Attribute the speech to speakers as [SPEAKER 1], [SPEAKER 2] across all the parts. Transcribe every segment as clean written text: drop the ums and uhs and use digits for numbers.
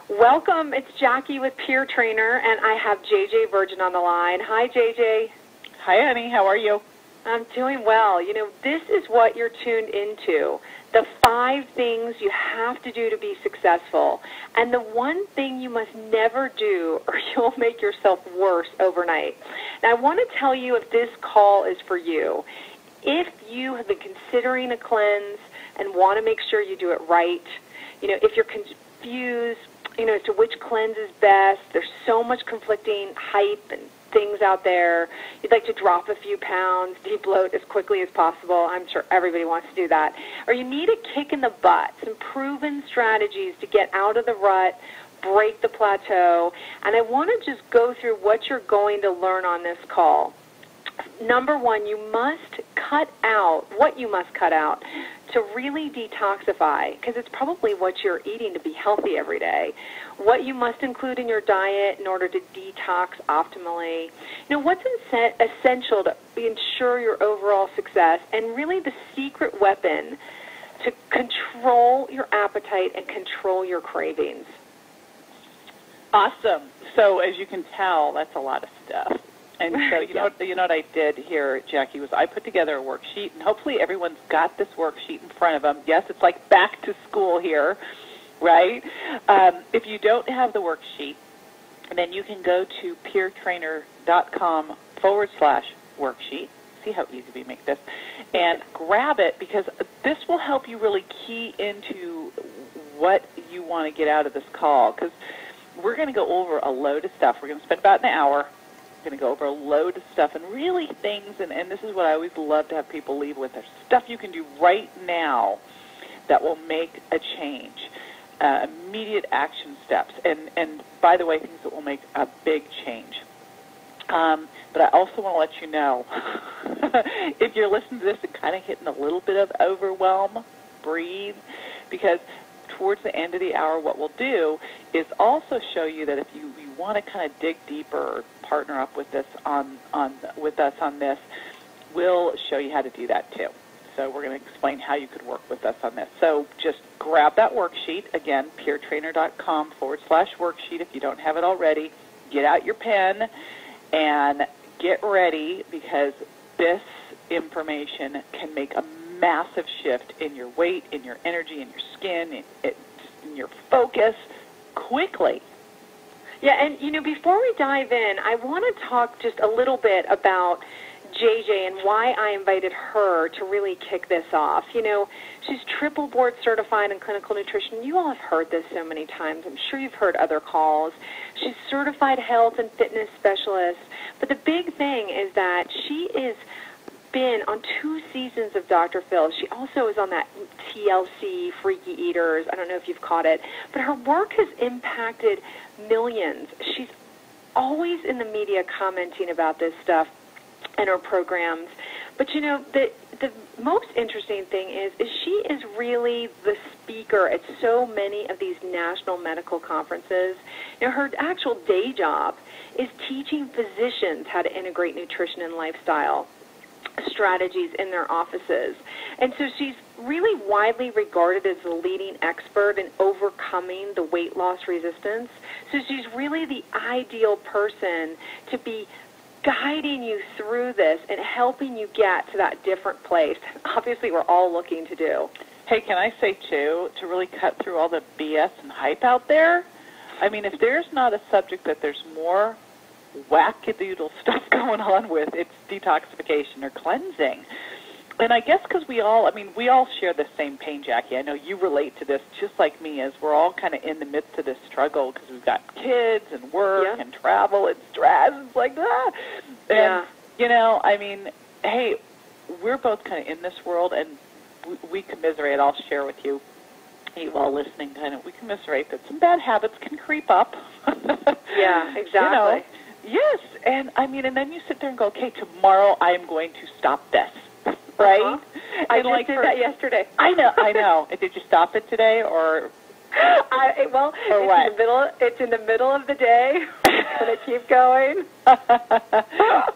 [SPEAKER 1] Welcome. It's Jackie with Peer Trainer, and I have JJ Virgin on the line. Hi, JJ.
[SPEAKER 2] Hi, honey. How are you?
[SPEAKER 1] I'm doing well. You know, this is what you're tuned into, the 5 things you have to do to be successful, and the one thing you must never do or you'll make yourself worse overnight. Now, I want to tell you if this call is for you. If you have been considering a cleanse and want to make sure you do it right, you know, if you're confused, you know, as to which cleanse is best, there's so much conflicting hype and things out there. You'd like to drop a few pounds, de-bloat as quickly as possible. I'm sure everybody wants to do that. Or you need a kick in the butt, some proven strategies to get out of the rut, break the plateau. And I want to just go through what you're going to learn on this call. Number 1, you must cut out what you must cut out to really detoxify, because it's probably what you're eating to be healthy every day. What you must include in your diet in order to detox optimally. You know, what's essential to ensure your overall success, and really the secret weapon to control your appetite and control your cravings.
[SPEAKER 2] Awesome. So as you can tell, that's a lot of stuff. And so you know what I did here, Jackie, was I put together a worksheet, and hopefully everyone's got this worksheet in front of them. Yes, it's like back to school here, right? If you don't have the worksheet, then you can go to peertrainer.com/worksheet. See how easy we make this, and grab it, because this will help you really key into what you want to get out of this call, because we're going to go over a load of stuff. We're going to spend about an hour. Going to go over a load of stuff, and really things, and this is what I always love to have people leave with. There's stuff you can do right now that will make a change, immediate action steps, and by the way, things that will make a big change. But I also want to let you know, if you're listening to this and kind of hitting a little bit of overwhelm, breathe, because towards the end of the hour, what we'll do is also show you that if you want to kind of dig deeper or partner up with this with us on this, we'll show you how to do that too. So we're going to explain how you could work with us on this. So just grab that worksheet, again, peertrainer.com/worksheet if you don't have it already. Get out your pen and get ready, because this information can make a massive shift in your weight, in your energy, in your skin, in your focus quickly.
[SPEAKER 1] Yeah, and, you know, before we dive in, I want to talk just a little bit about JJ and why I invited her to really kick this off. You know, she's triple board certified in clinical nutrition. You all have heard this so many times. I'm sure you've heard other calls. She's certified health and fitness specialist. But the big thing is that she is been on 2 seasons of Dr. Phil. She also is on that TLC, Freaky Eaters. I don't know if you've caught it. But her work has impacted millions. She's always in the media commenting about this stuff in her programs. But, you know, the most interesting thing is she is really the speaker at so many of these national medical conferences. You know, her actual day job is teaching physicians how to integrate nutrition and lifestyle strategies in their offices. And so she's really widely regarded as the leading expert in overcoming the weight loss resistance. So she's really the ideal person to be guiding you through this and helping you get to that different place. Obviously, we're all looking to do.
[SPEAKER 2] Hey, can I say, too, to really cut through all the BS and hype out there, I mean, if there's not a subject that there's more wackadoodle stuff going on with, it's detoxification or cleansing. And I guess because we all share the same pain, Jackie. I know you relate to this just like me, as we're all kind of in the midst of this struggle because we've got kids and work and travel and stress. It's like that. And, you know, I mean, hey, we're both kind of in this world, and we commiserate. I'll share with you, you all listening, kind of, we commiserate that some bad habits can creep up.
[SPEAKER 1] Yeah, exactly.
[SPEAKER 2] You know, yes, and I mean, and then you sit there and go, okay, tomorrow I am going to stop this, right?
[SPEAKER 1] I just did that yesterday.
[SPEAKER 2] I know. Did you stop it today, or?
[SPEAKER 1] It's in the middle of the day. I'm going to keep going.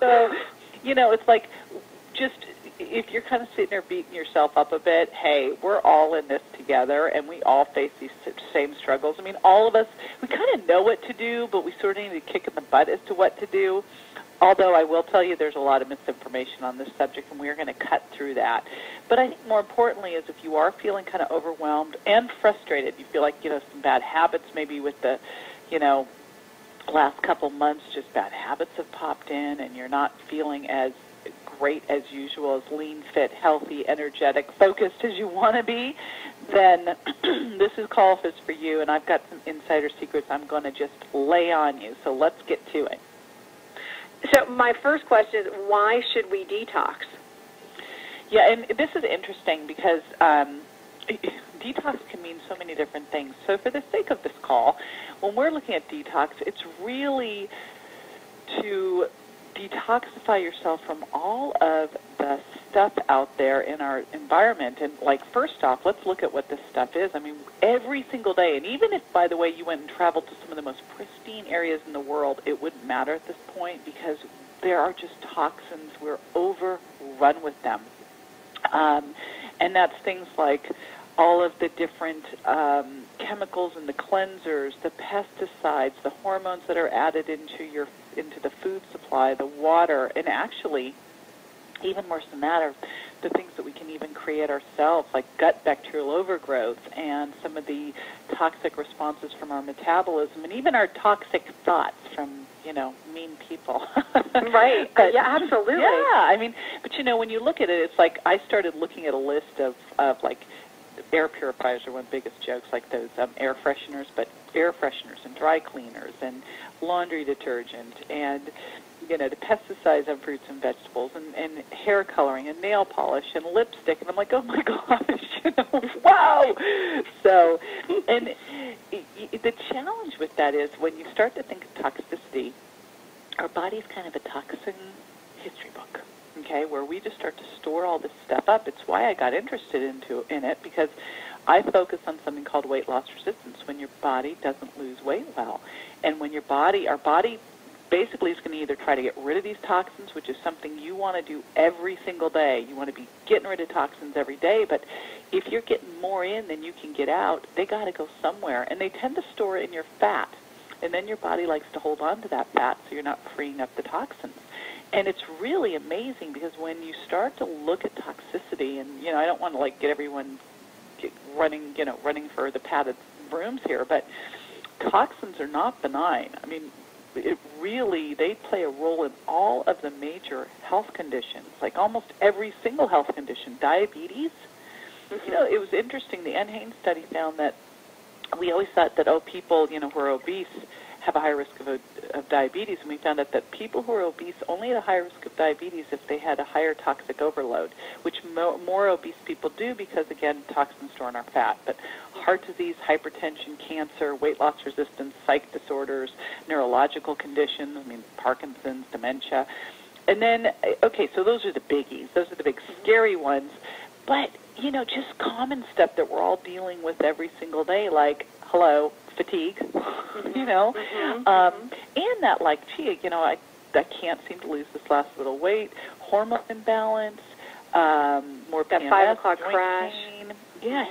[SPEAKER 2] So, you know, it's like, just if you're kind of sitting there beating yourself up a bit, hey, we're all in this together, and we all face these same struggles. I mean, all of us, we kind of know what to do, but we sort of need a kick in the butt as to what to do. Although I will tell you there's a lot of misinformation on this subject, and we're going to cut through that. But I think more importantly is if you are feeling kind of overwhelmed and frustrated, you feel like, some bad habits maybe with the, last couple months, just bad habits have popped in, and you're not feeling as great as usual, as lean, fit, healthy, energetic, focused as you want to be, then this call is for you, and I've got some insider secrets I'm going to just lay on you. So let's get to it.
[SPEAKER 1] So my first question is, why should we detox?
[SPEAKER 2] Yeah, and this is interesting because detox can mean so many different things. So for the sake of this call, when we're looking at detox, it's really to detoxify yourself from all of the stuff out there in our environment. And, first off, let's look at what this stuff is. I mean, every single day, and even if, by the way, you went and traveled to some of the most pristine areas in the world, it wouldn't matter at this point because there are just toxins. We're overrun with them. And that's things like all of the different chemicals in the cleansers, the pesticides, the hormones that are added into the food supply, the water, and actually, even worse than that, are the things that we can even create ourselves, like gut bacterial overgrowth and some of the toxic responses from our metabolism, and even our toxic thoughts from, mean people.
[SPEAKER 1] Right.
[SPEAKER 2] But,
[SPEAKER 1] yeah, absolutely.
[SPEAKER 2] Yeah, I mean, but, when you look at it, it's like I started looking at a list of air purifiers are one of the biggest jokes, like those air fresheners, but air fresheners and dry cleaners and laundry detergent and, the pesticides on fruits and vegetables and hair coloring and nail polish and lipstick. And I'm like, oh, my gosh, wow. So, and the challenge with that is when you start to think of toxicity, our body's kind of a toxin history book. Okay, where we just start to store all this stuff up. It's why I got interested in it, because I focus on something called weight loss resistance, when your body doesn't lose weight well. And when our body basically is going to either try to get rid of these toxins, which is something you want to do every single day. You want to be getting rid of toxins every day, but if you're getting more in than you can get out, they got to go somewhere. And they tend to store it in your fat. And then your body likes to hold on to that fat so you're not freeing up the toxins. And it's really amazing because when you start to look at toxicity, and, I don't want to, get everyone running for the padded brooms here, but toxins are not benign. I mean, they play a role in all of the major health conditions, like almost every single health condition. Diabetes,
[SPEAKER 1] Mm-hmm.
[SPEAKER 2] It was interesting. The NHANES study found that we always thought that, people, who are obese have a high risk of diabetes, and we found out that people who are obese only had a higher risk of diabetes if they had a higher toxic overload, which more obese people do because, again, toxins store in our fat. But heart disease, hypertension, cancer, weight loss resistance, psych disorders, neurological conditions, Parkinson's, dementia. And then, so those are the biggies. Those are the big scary ones. But, just common stuff that we're all dealing with every single day, like, fatigue,
[SPEAKER 1] Mm-hmm.
[SPEAKER 2] And that, I can't seem to lose this last little weight, hormone imbalance, more
[SPEAKER 1] that
[SPEAKER 2] PMS,
[SPEAKER 1] 5 o'clock
[SPEAKER 2] joint
[SPEAKER 1] crash.
[SPEAKER 2] pain,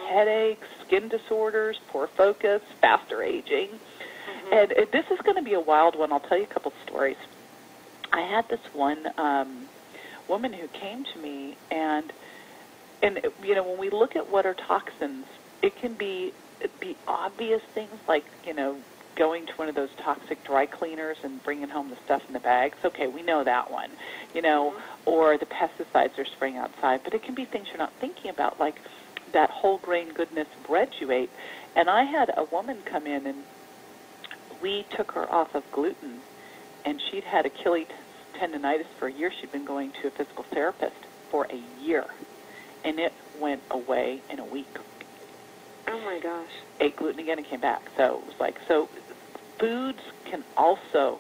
[SPEAKER 2] headaches, skin disorders, poor focus, faster aging.
[SPEAKER 1] Mm-hmm.
[SPEAKER 2] And this is going to be a wild one. I'll tell you a couple stories. I had this one woman who came to me, and when we look at what are toxins, it can be obvious things like, going to one of those toxic dry cleaners and bringing home the stuff in the bags. Okay, we know that one, or the pesticides they're spraying outside. But it can be things you're not thinking about, like that whole grain goodness bread you ate. And I had a woman come in, and we took her off of gluten, and she'd had Achilles tendonitis for a year. She'd been going to a physical therapist for a year, and it went away in a week.
[SPEAKER 1] Oh, my gosh.
[SPEAKER 2] Ate gluten again and came back. So it was so foods can also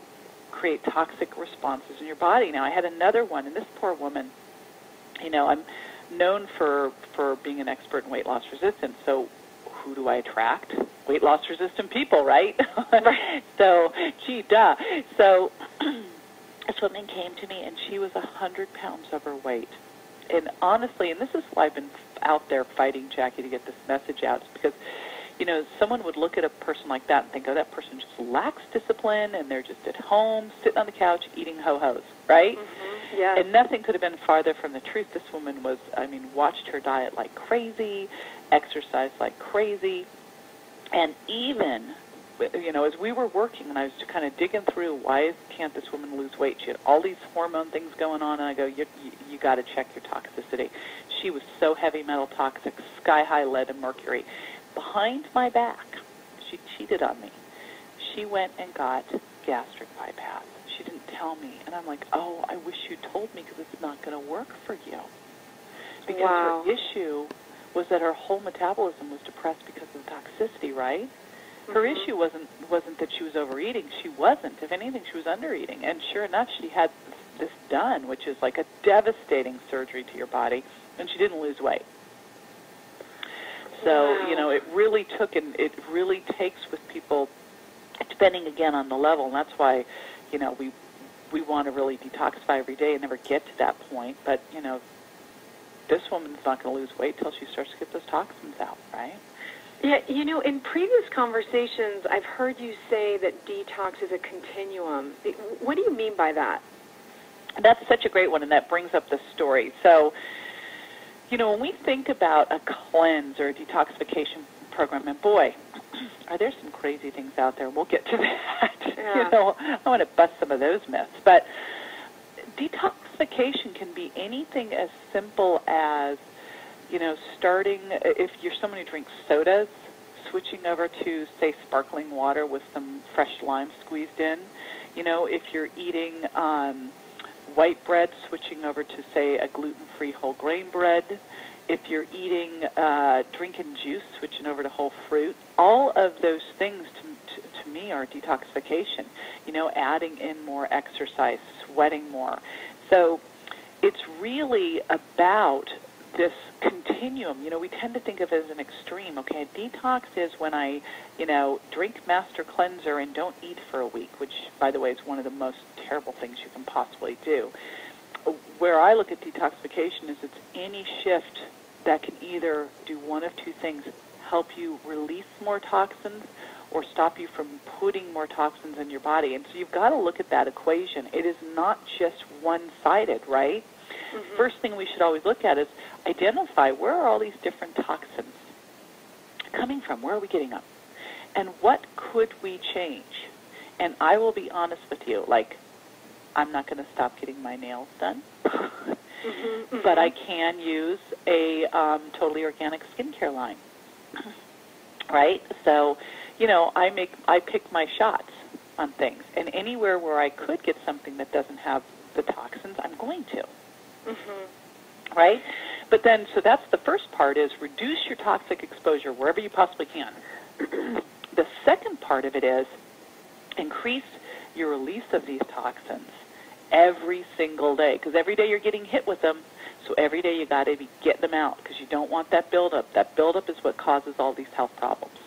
[SPEAKER 2] create toxic responses in your body. Now, I had another one, and this poor woman, I'm known for being an expert in weight loss resistance, so who do I attract? Weight loss resistant people, right?
[SPEAKER 1] Right.
[SPEAKER 2] So, gee, duh. So this woman came to me, and she was 100 pounds overweight. And honestly, and this is why I've been out there fighting, Jackie, to get this message out, is because, you know, someone would look at a person like that and think, oh, that person just lacks discipline, and they're just at home, sitting on the couch, eating ho-hos, right?
[SPEAKER 1] Mm-hmm. Yes.
[SPEAKER 2] And nothing could have been farther from the truth. This woman was, I mean, watched her diet like crazy, exercised like crazy, and even, you know, as we were working and I was kind of digging through, why can't this woman lose weight? She had all these hormone things going on, and I go, you got to check your toxicity. She was so heavy metal toxic, sky-high lead and mercury. Behind my back, she cheated on me. She went and got gastric bypass. She didn't tell me. And I'm like, oh, I wish you told me, because it's not going to work for you. Because
[SPEAKER 1] wow.
[SPEAKER 2] her issue was that her whole metabolism was depressed because of the toxicity, right? Her
[SPEAKER 1] Mm-hmm.
[SPEAKER 2] issue wasn't that she was overeating. She wasn't. If anything, she was undereating. And sure enough, she had this done, which is like a devastating surgery to your body, and she didn't lose weight. So,
[SPEAKER 1] wow.
[SPEAKER 2] you know, it really took, and it really takes with people, depending again on the level, and that's why, you know, we want to really detoxify every day and never get to that point. But, you know, this woman's not going to lose weight till she starts to get those toxins out, right?
[SPEAKER 1] Yeah, you know, in previous conversations, I've heard you say that detox is a continuum. What do you mean by that?
[SPEAKER 2] That's such a great one, and that brings up the story. So, you know, when we think about a cleanse or a detoxification program, and boy, are there some crazy things out there. We'll get to that.
[SPEAKER 1] Yeah.
[SPEAKER 2] You know, I want to bust some of those myths. But detoxification can be anything as simple as, you know, starting, if you're someone who drinks sodas, switching over to, say, sparkling water with some fresh lime squeezed in. You know, if you're eating white bread, switching over to, say, a gluten-free whole grain bread. If you're eating, drinking juice, switching over to whole fruit. All of those things, to me, are detoxification. You know, adding in more exercise, sweating more. So it's really about this continuum. You know, we tend to think of it as an extreme. Okay, detox is when I, you know, drink Master Cleanser and don't eat for a week, which, by the way, is one of the most terrible things you can possibly do. Where I look at detoxification is it's any shift that can either do one of two things: help you release more toxins or stop you from putting more toxins in your body. And so you've got to look at that equation. It is not just one-sided, right? Mm-hmm. First thing we should always look at is identify, where are all these different toxins coming from? Where are we getting them? And what could we change? And I will be honest with you, like, I'm not going to stop getting my nails done,
[SPEAKER 1] mm-hmm.
[SPEAKER 2] but I can use a totally organic skincare line, right? So, you know, I pick my shots on things, and anywhere where I could get something that doesn't have the toxins, I'm going to. Mm-hmm. Right? But then, so that's the first part, is reduce your toxic exposure wherever you possibly can. The second part of it is increase your release of these toxins every single day, because every day you're getting hit with them, so every day you got to be getting them out, because you don't want that buildup. That buildup is what causes all these health problems.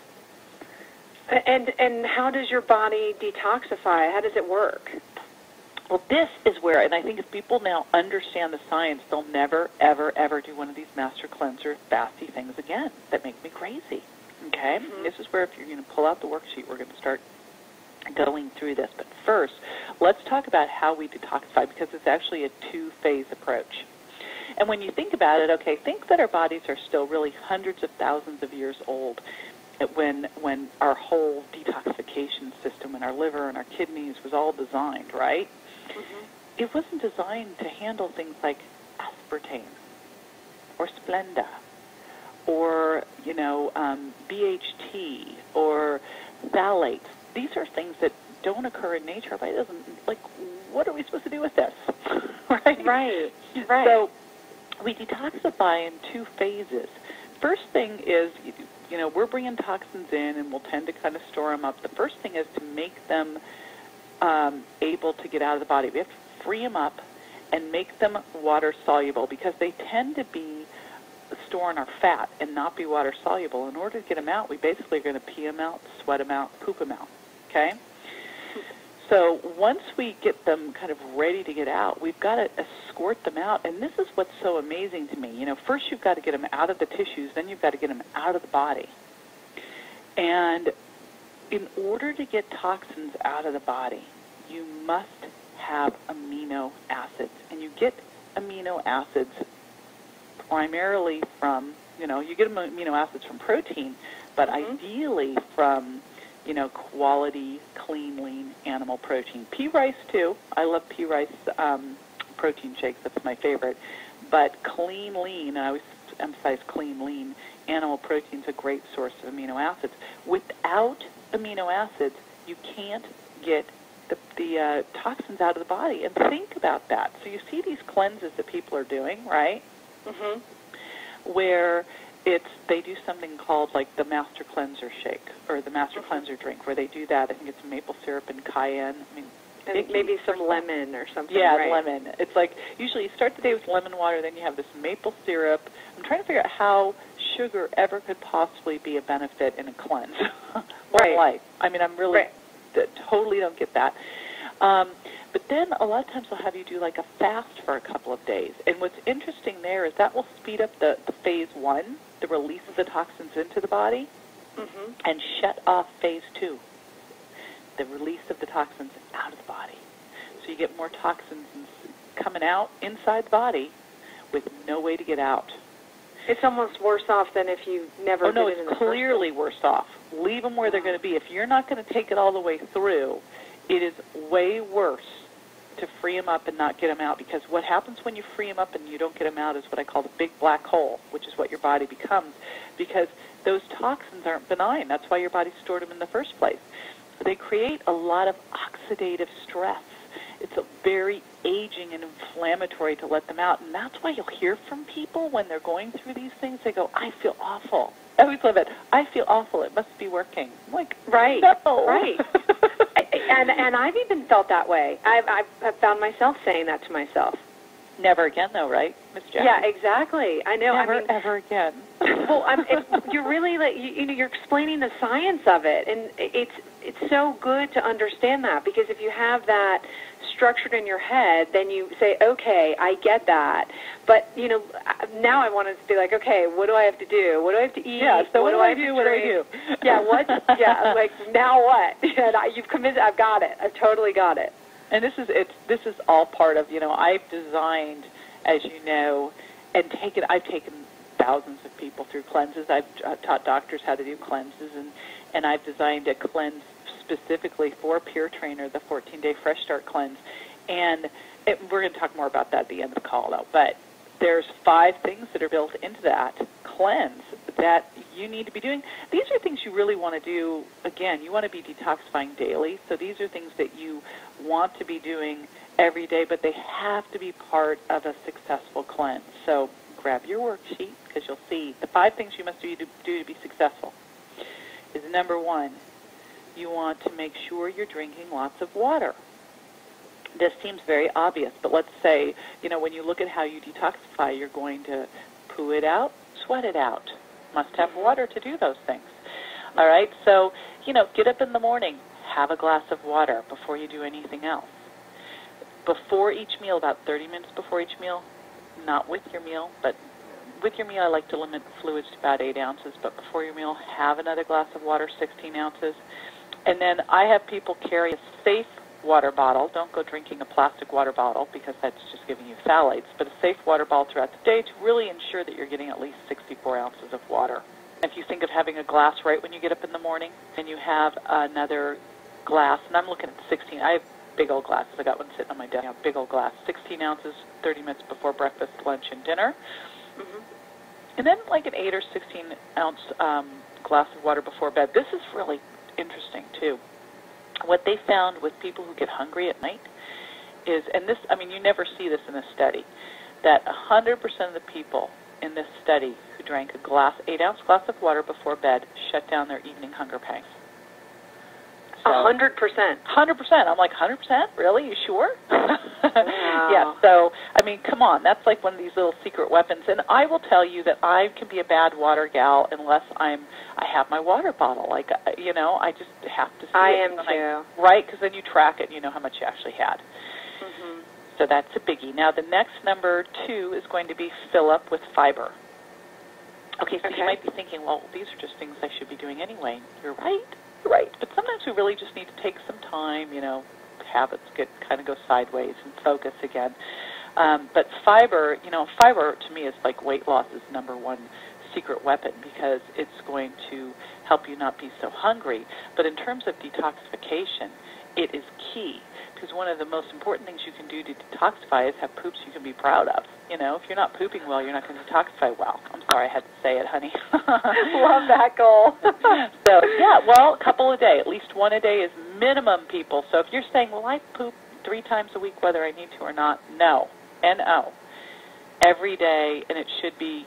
[SPEAKER 1] And how does your body detoxify? How does it work?
[SPEAKER 2] Well, this is where, and I think if people now understand the science, they'll never, ever, ever do one of these Master Cleanser fasty things again that make me crazy. Okay? Mm-hmm. This is where, if you're going to pull out the worksheet, we're going to start going through this. But first, let's talk about how we detoxify, because it's actually a two-phase approach. And when you think about it, okay, think that our bodies are still really hundreds of thousands of years old when our whole detoxification system and our liver and our kidneys was all designed, right? Mm-hmm. It wasn't designed to handle things like aspartame or Splenda or, you know, BHT or phthalates. These are things that don't occur in nature. But it doesn't, like, what are we supposed to do with this? Right?
[SPEAKER 1] Right.
[SPEAKER 2] So we detoxify in two phases. First thing is, you know, we're bringing toxins in, and we'll tend to kind of store them up. The first thing is to make them able to get out of the body. We have to free them up and make them water soluble, because they tend to be storing our fat and not be water soluble. In order to get them out, we basically are going to pee them out, sweat them out, poop them out. Okay? So once we get them kind of ready to get out, we've got to escort them out. And this is what's so amazing to me. You know, first you've got to get them out of the tissues, then you've got to get them out of the body. And in order to get toxins out of the body, you must have amino acids. And you get amino acids primarily from, you know, you get amino acids from protein, but ideally from, you know, quality, clean, lean animal protein. Pea rice, too. I love pea rice protein shakes. That's my favorite. But clean, lean, I always emphasize clean, lean, animal protein is a great source of amino acids. Without amino acids, you can't get the toxins out of the body. And think about that. So you see these cleanses that people are doing, right? Where they do something called like the Master Cleanser shake or the Master Cleanser drink, where they do that. I think it's maple syrup and cayenne. I mean,
[SPEAKER 1] and maybe some lemon or something.
[SPEAKER 2] Yeah,
[SPEAKER 1] right?
[SPEAKER 2] Lemon. It's like usually you start the day with lemon water, then you have this maple syrup. I'm trying to figure out how sugar ever could possibly be a benefit in a cleanse or life. I mean, I'm really totally don't get that. But then a lot of times they'll have you do like a fast for a couple of days. And what's interesting there is that will speed up the phase 1, the release of the toxins into the body, and shut off phase 2, the release of the toxins out of the body. So you get more toxins coming out inside the body with no way to get out.
[SPEAKER 1] It's almost worse off than if you never did it in the first place.
[SPEAKER 2] Oh, no, it's clearly worse off. Leave them where they're going to be. If you're not going to take it all the way through, it is way worse to free them up and not get them out, because what happens when you free them up and you don't get them out is what I call the big black hole, which is what your body becomes, because those toxins aren't benign. That's why your body stored them in the first place. They create a lot of oxidative stress. It's a very aging and inflammatory to let them out, and that's why you'll hear from people when they're going through these things. They go, I feel awful. I always love it. I feel awful. It must be working. I'm like, no.
[SPEAKER 1] Right. And I've even felt that way. I've found myself saying that to myself.
[SPEAKER 2] Never again, though, right, Ms. Jackie?
[SPEAKER 1] Yeah, exactly. I know.
[SPEAKER 2] Never, ever again.
[SPEAKER 1] Well, you're really like you're explaining the science of it, and it's so good to understand that, because if you have that structured in your head, then you say, okay, I get that. But now I want to be like, okay, what do I have to do? What do I have to eat?
[SPEAKER 2] Yeah. So what do I
[SPEAKER 1] do?
[SPEAKER 2] What do I do?
[SPEAKER 1] Yeah. What? Yeah. Like now what? And you've convinced. I've got it. I've totally got it.
[SPEAKER 2] And this is all part of, I've designed, as you know, and I've taken thousands of people through cleanses. I've taught doctors how to do cleanses, and I've designed a cleanse specifically for Pure Trainer, the 14-day Fresh Start Cleanse. And we're going to talk more about that at the end of the call, though. But there's 5 things that are built into that cleanse that you need to be doing. These are things you really want to do. Again, you want to be detoxifying daily. So these are things that you want to be doing every day, but they have to be part of a successful cleanse. So grab your worksheet, because you'll see the 5 things you must do to be successful. Is number 1, you want to make sure you're drinking lots of water. This seems very obvious, but let's say, when you look at how you detoxify, you're going to poo it out, sweat it out. Must have water to do those things. All right, so, get up in the morning, have a glass of water before you do anything else. Before each meal, about 30 minutes before each meal, not with your meal, but with your meal I like to limit fluids to about 8 ounces, but before your meal, have another glass of water, 16 ounces. And then I have people carry a safe water bottle. Don't go drinking a plastic water bottle, because that's just giving you phthalates, but a safe water bottle throughout the day to really ensure that you're getting at least 64 ounces of water. If you think of having a glass right when you get up in the morning, and you have another glass, and I'm looking at 16. I have big old glasses. I got one sitting on my desk. Big old glass, 16 ounces, 30 minutes before breakfast, lunch, and dinner. And then like an 8 or 16 ounce glass of water before bed. This is really interesting too. What they found with people who get hungry at night is, and this, you never see this in a study, that 100% of the people in this study who drank a 8-ounce glass of water before bed shut down their evening hunger pangs. So,
[SPEAKER 1] 100%.
[SPEAKER 2] 100%. I'm like, 100%? Really? You sure?
[SPEAKER 1] Wow.
[SPEAKER 2] Yeah, so, I mean, come on. That's like one of these little secret weapons. And I will tell you that I can be a bad water gal unless I have my water bottle. Like, I just have to see
[SPEAKER 1] I
[SPEAKER 2] it.
[SPEAKER 1] am too.
[SPEAKER 2] Right, because then you track it and you know how much you actually had.
[SPEAKER 1] Mm-hmm.
[SPEAKER 2] So that's a biggie. Now, the next number 2 is going to be fill up with fiber. Okay, so you might be thinking, well, these are just things I should be doing anyway. You're right. You're right. But sometimes we really just need to take some time, habits kind of go sideways and focus again. But fiber to me is like weight loss's number one secret weapon because it's going to help you not be so hungry. But in terms of detoxification, it is key because one of the most important things you can do to detoxify is have poops you can be proud of. If you're not pooping well, you're not going to detoxify well. I'm sorry I had to say it, honey.
[SPEAKER 1] Love that goal.
[SPEAKER 2] So, yeah, well, a couple a day. At least one a day is minimum, people. So if you're saying, well, I poop 3 times a week whether I need to or not, no. N-O. Every day, and it should be,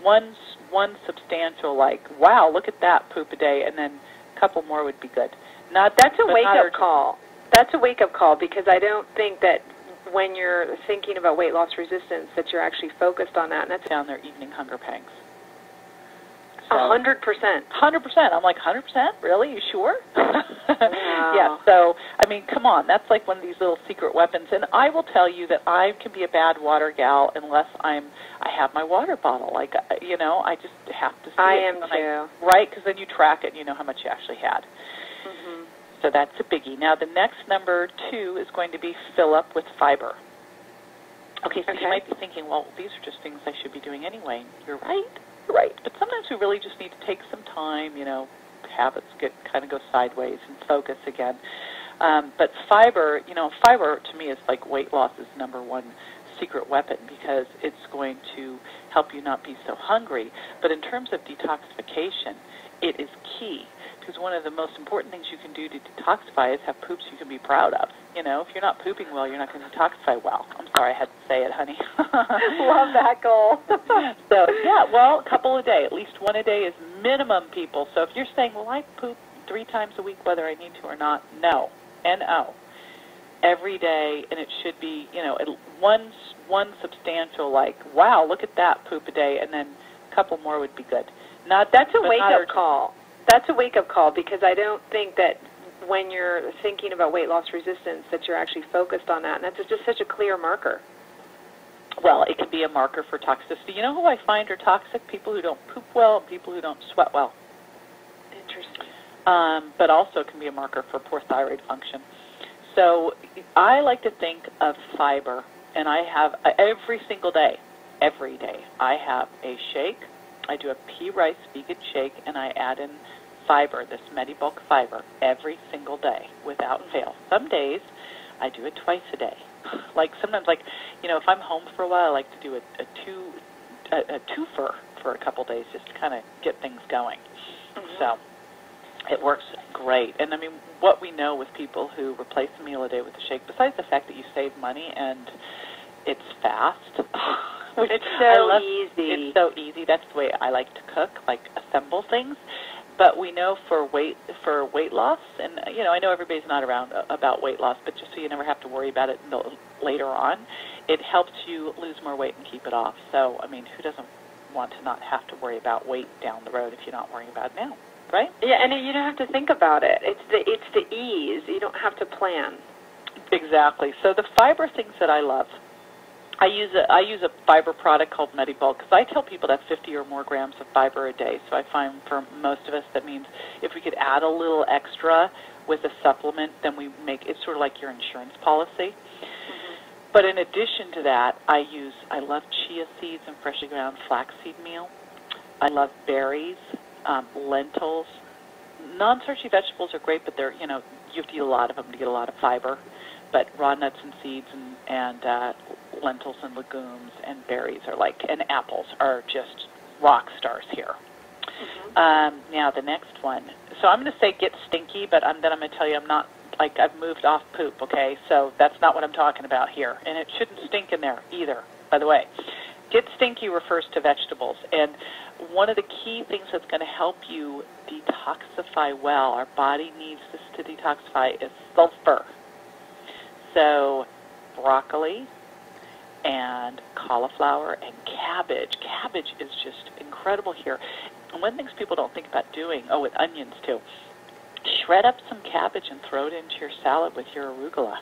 [SPEAKER 2] one substantial, like, wow, look at that poop a day, and then a couple more would be good.
[SPEAKER 1] That's a wake-up call. That's a wake-up call because I don't think that when you're thinking about weight loss resistance that you're actually focused on that. And that's
[SPEAKER 2] down their evening hunger pangs.
[SPEAKER 1] 100%.
[SPEAKER 2] 100%. I'm like, 100%? Really? You sure?
[SPEAKER 1] Wow.
[SPEAKER 2] Yeah, so, I mean, come on. That's like one of these little secret weapons. And I will tell you that I can be a bad water gal unless I have my water bottle. Like, I just have to see
[SPEAKER 1] I
[SPEAKER 2] it.
[SPEAKER 1] am too.
[SPEAKER 2] Right? Because then you track it and you know how much you actually had.
[SPEAKER 1] Mm-hmm.
[SPEAKER 2] So that's a biggie. Now, the next number 2 is going to be fill up with fiber. Okay, so you might be thinking, well, these are just things I should be doing anyway. You're right. You're right. But sometimes we really just need to take some time, habits kind of go sideways and focus again. But fiber to me is like weight loss's number one secret weapon because it's going to help you not be so hungry. But in terms of detoxification, it is key because one of the most important things you can do to detoxify is have poops you can be proud of. If you're not pooping well, you're not going to detoxify well. I'm sorry I had to say it, honey.
[SPEAKER 1] Love that goal.
[SPEAKER 2] So, yeah, well, a couple a day. At least one a day is minimum, people. So if you're saying, well, I poop 3 times a week whether I need to or not, no. N-O. Every day, and it should be, one substantial, like, wow, look at that poop a day, and then a couple more would be good.
[SPEAKER 1] That's a wake-up call. That's a wake-up call because I don't think that when you're thinking about weight loss resistance that you're actually focused on that, and that's just such a clear marker.
[SPEAKER 2] Well, it can be a marker for toxicity. You know who I find are toxic? People who don't poop well and people who don't sweat well.
[SPEAKER 1] Interesting.
[SPEAKER 2] But also it can be a marker for poor thyroid function. So I like to think of fiber, and I have every single day, I have a shake. I do a pea rice vegan shake, and I add in fiber, this MediBulk fiber, every single day without fail. Some days I do it twice a day. Like sometimes, if I'm home for a while, I like to do a twofer for a couple days just to kind of get things going. Mm-hmm. So it works great. And I mean, what we know with people who replace a meal a day with a shake, besides the fact that you save money and it's fast.
[SPEAKER 1] It's so easy.
[SPEAKER 2] It's so easy. That's the way I like to cook, like assemble things. But we know for weight loss, and I know everybody's not around about weight loss, but just so you never have to worry about it until later on, it helps you lose more weight and keep it off. So, I mean, who doesn't want to not have to worry about weight down the road if you're not worrying about it now, right?
[SPEAKER 1] Yeah, and you don't have to think about it. It's the ease. You don't have to plan.
[SPEAKER 2] Exactly. So the fiber things that I love. I use a fiber product called MediBulk because I tell people to have 50 or more grams of fiber a day. So I find for most of us that means if we could add a little extra with a supplement, then it's sort of like your insurance policy. Mm-hmm. But in addition to that, I love chia seeds and freshly ground flaxseed meal. I love berries, lentils. Non-starchy vegetables are great, but you have to eat a lot of them to get a lot of fiber. But raw nuts and seeds and lentils and legumes and berries and apples are just rock stars here. Mm-hmm. Now the next one. So I'm going to say get stinky, but then I'm going to tell you I'm not, I've moved off poop, okay? So that's not what I'm talking about here. And it shouldn't stink in there either, by the way. Get stinky refers to vegetables. And one of the key things that's going to help you detoxify well, our body needs this to detoxify, is sulfur. So broccoli and cauliflower and cabbage. Cabbage is just incredible here. And one of the things people don't think about doing, with onions too, shred up some cabbage and throw it into your salad with your arugula.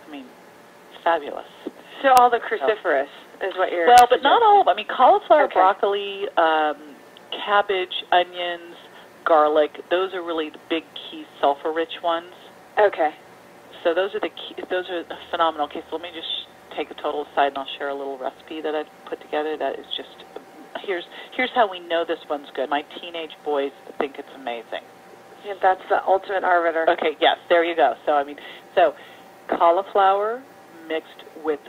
[SPEAKER 2] I mean, fabulous.
[SPEAKER 1] So all the cruciferous is what you're
[SPEAKER 2] Well, but
[SPEAKER 1] suggesting.
[SPEAKER 2] not all of them. I mean, cauliflower,
[SPEAKER 1] Okay.
[SPEAKER 2] broccoli, cabbage, onions, garlic, those are really the big key sulfur-rich ones.
[SPEAKER 1] Okay.
[SPEAKER 2] So those are the phenomenal. Okay, so let me just take a total aside, and I'll share a little recipe that I've put together that is just, here's how we know this one's good. My teenage boys think it's amazing.
[SPEAKER 1] Yeah, that's the ultimate arbiter.
[SPEAKER 2] Okay, yes, there you go. So cauliflower mixed with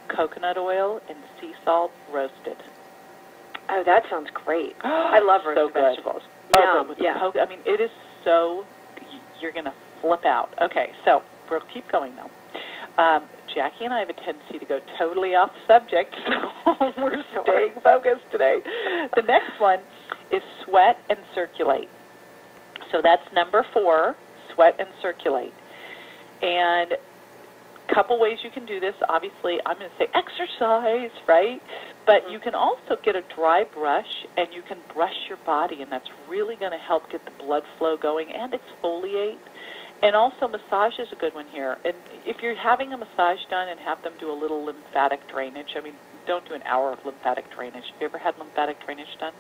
[SPEAKER 2] coconut oil and sea salt roasted.
[SPEAKER 1] Oh, that sounds great. I love roasted
[SPEAKER 2] So good.
[SPEAKER 1] vegetables.
[SPEAKER 2] Oh, good.
[SPEAKER 1] Yeah.
[SPEAKER 2] I mean, it is so, you're going to flip out. Okay, so we'll keep going, though. Jackie and I have a tendency to go totally off subject, so we're staying focused today. The next one is sweat and circulate. So that's number 4, sweat and circulate. And a couple ways you can do this. Obviously, I'm going to say exercise, right? But you can also get a dry brush, and you can brush your body, and that's really going to help get the blood flow going and exfoliate. And also, massage is a good one here. And if you're having a massage done and have them do a little lymphatic drainage, I mean, don't do an hour of lymphatic drainage. Have you ever had lymphatic drainage done?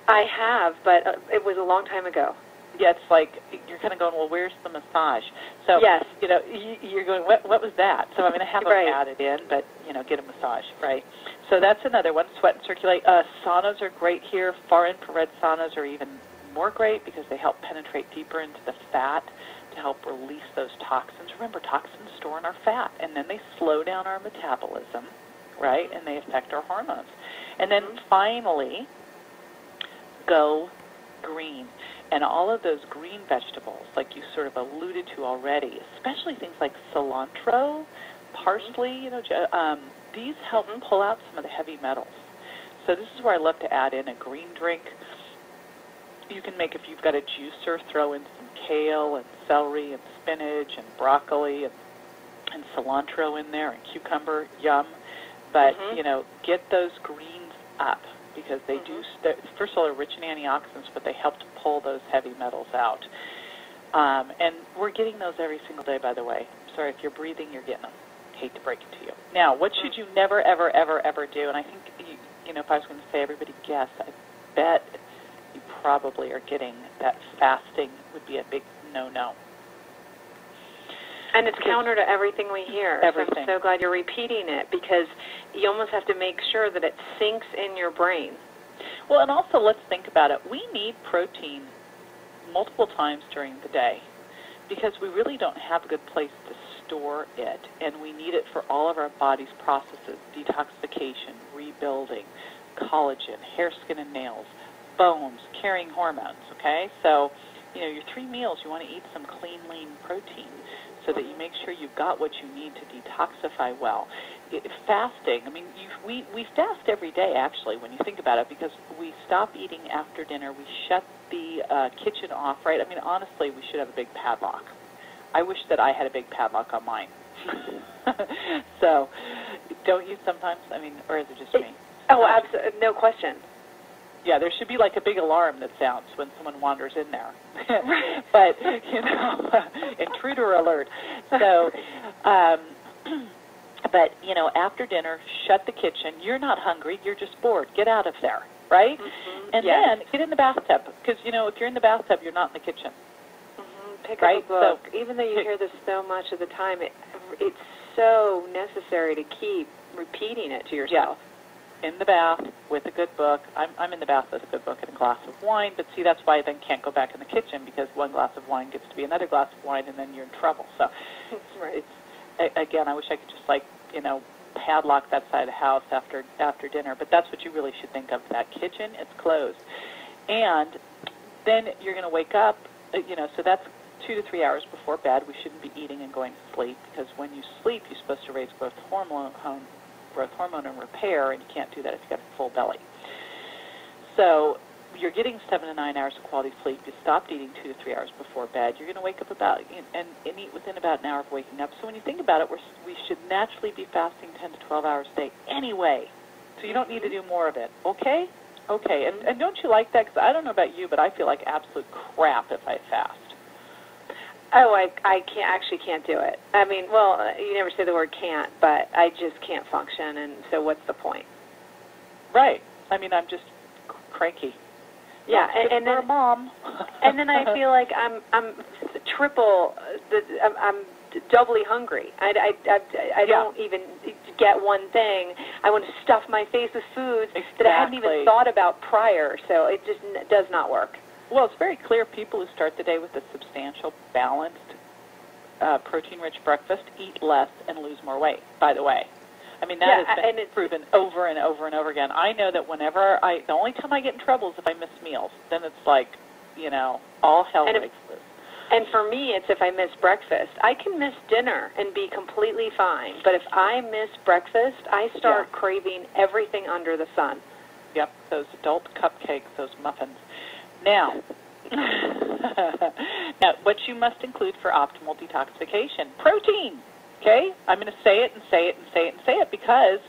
[SPEAKER 1] I have, but it was a long time ago.
[SPEAKER 2] Yeah, it's like you're kind of going, well, where's the massage? So,
[SPEAKER 1] Yes.
[SPEAKER 2] You're going, what was that? So I'm going to have them add it in, but, get a massage, right? So that's another one, sweat and circulate. Saunas are great here. Far infrared saunas are even more great because they help penetrate deeper into the fat to help release those toxins. Remember, toxins store in our fat, and then they slow down our metabolism, right? And they affect our hormones. And then finally, go green. And all of those green vegetables, like you sort of alluded to already, especially things like cilantro, parsley, these help pull out some of the heavy metals. So this is where I love to add in a green drink. You can make, if you've got a juicer, throw in some kale and celery and spinach and broccoli and cilantro in there and cucumber, yum. But, get those greens up because they do, first of all, they're rich in antioxidants, but they help to pull those heavy metals out. And we're getting those every single day, by the way. Sorry, if you're breathing, you're getting them. Hate to break it to you. Now, what should you never, ever, ever, ever do? And I think, if I was going to say everybody guess, I bet you probably are getting that fasting would be a big no-no.
[SPEAKER 1] And it's counter to everything we hear.
[SPEAKER 2] Everything.
[SPEAKER 1] So I'm so glad you're repeating it because you almost have to make sure that it sinks in your brain.
[SPEAKER 2] Well, and also let's think about it. We need protein multiple times during the day because we really don't have a good place to store it, and we need it for all of our body's processes, detoxification, rebuilding, collagen, hair, skin, and nails, bones, carrying hormones, okay? So, your 3 meals, you want to eat some clean, lean protein so that you make sure you've got what you need to detoxify well. Fasting, I mean, we fast every day, actually, when you think about it, because we stop eating after dinner. We shut the kitchen off, right? I mean, honestly, we should have a big padlock. I wish that I had a big padlock on mine. So, don't you sometimes? I mean, or is it just me?
[SPEAKER 1] Oh, absolutely, no question.
[SPEAKER 2] Yeah, there should be like a big alarm that sounds when someone wanders in there. But, intruder alert. So, but, after dinner, shut the kitchen. You're not hungry. You're just bored. Get out of there, right? And then get in the bathtub because, if you're in the bathtub, you're not in the kitchen.
[SPEAKER 1] Pick up a book. So, even though you hear this so much of the time, it's so necessary to keep repeating it to yourself.
[SPEAKER 2] Yeah. In the bath with a good book. I'm in the bath with a good book and a glass of wine, but see, that's why I then can't go back in the kitchen because one glass of wine gets to be another glass of wine, and then you're in trouble. So, again, I wish I could just padlock that side of the house after dinner, but that's what you really should think of. That kitchen, it's closed. And then you're going to wake up, so that's 2 to 3 hours before bed. We shouldn't be eating and going to sleep because when you sleep, you're supposed to raise growth hormone and repair, and you can't do that if you've got a full belly. So you're getting 7 to 9 hours of quality sleep. You stopped eating 2 to 3 hours before bed. You're going to wake up about and eat within about an hour of waking up. So when you think about it, we should naturally be fasting 10 to 12 hours a day anyway. So you don't need to do more of it. Okay? Okay. And don't you like that? Because I don't know about you, but I feel like absolute crap if I fast.
[SPEAKER 1] Oh, I can't do it. I mean, well, you never say the word can't, but I just can't function, and so what's the point?
[SPEAKER 2] Right. I mean, I'm just cranky.
[SPEAKER 1] Yeah, and then
[SPEAKER 2] mom.
[SPEAKER 1] And then I feel like I'm triple. I'm doubly hungry. I don't even get one thing. I want to stuff my face with foods that I hadn't even thought about prior. So it just does not work.
[SPEAKER 2] Well, it's very clear people who start the day with a substantial, balanced, protein-rich breakfast eat less and lose more weight, by the way. I mean, that has been proven over and over and over again. I know that whenever the only time I get in trouble is if I miss meals. Then it's like, all hell breaks loose.
[SPEAKER 1] And for me, it's if I miss breakfast. I can miss dinner and be completely fine. But if I miss breakfast, I start craving everything under the sun.
[SPEAKER 2] Yep, those adult cupcakes, those muffins. Now, what you must include for optimal detoxification: protein. Okay? I'm going to say it and say it and say it and say it because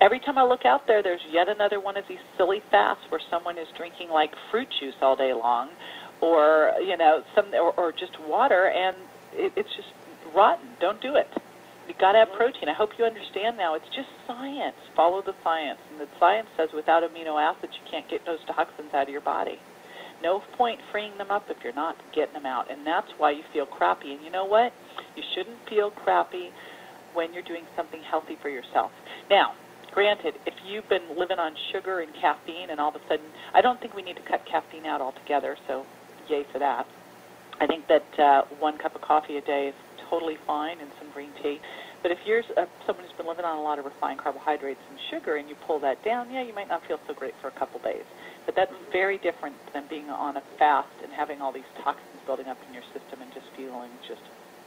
[SPEAKER 2] every time I look out there, there's yet another one of these silly fasts where someone is drinking like fruit juice all day long, or or just water, and it's just rotten. Don't do it. You've got to have protein. I hope you understand now. It's just science. Follow the science. And the science says without amino acids, you can't get those toxins out of your body. No point freeing them up if you're not getting them out. And that's why you feel crappy. And you know what? You shouldn't feel crappy when you're doing something healthy for yourself. Now, granted, if you've been living on sugar and caffeine and all of a sudden, I don't think we need to cut caffeine out altogether, so yay for that. I think that 1 cup of coffee a day is totally fine, and some green tea. But if you're someone who's been living on a lot of refined carbohydrates and sugar and you pull that down, you might not feel so great for a couple days. But that's very different than being on a fast and having all these toxins building up in your system and just feeling just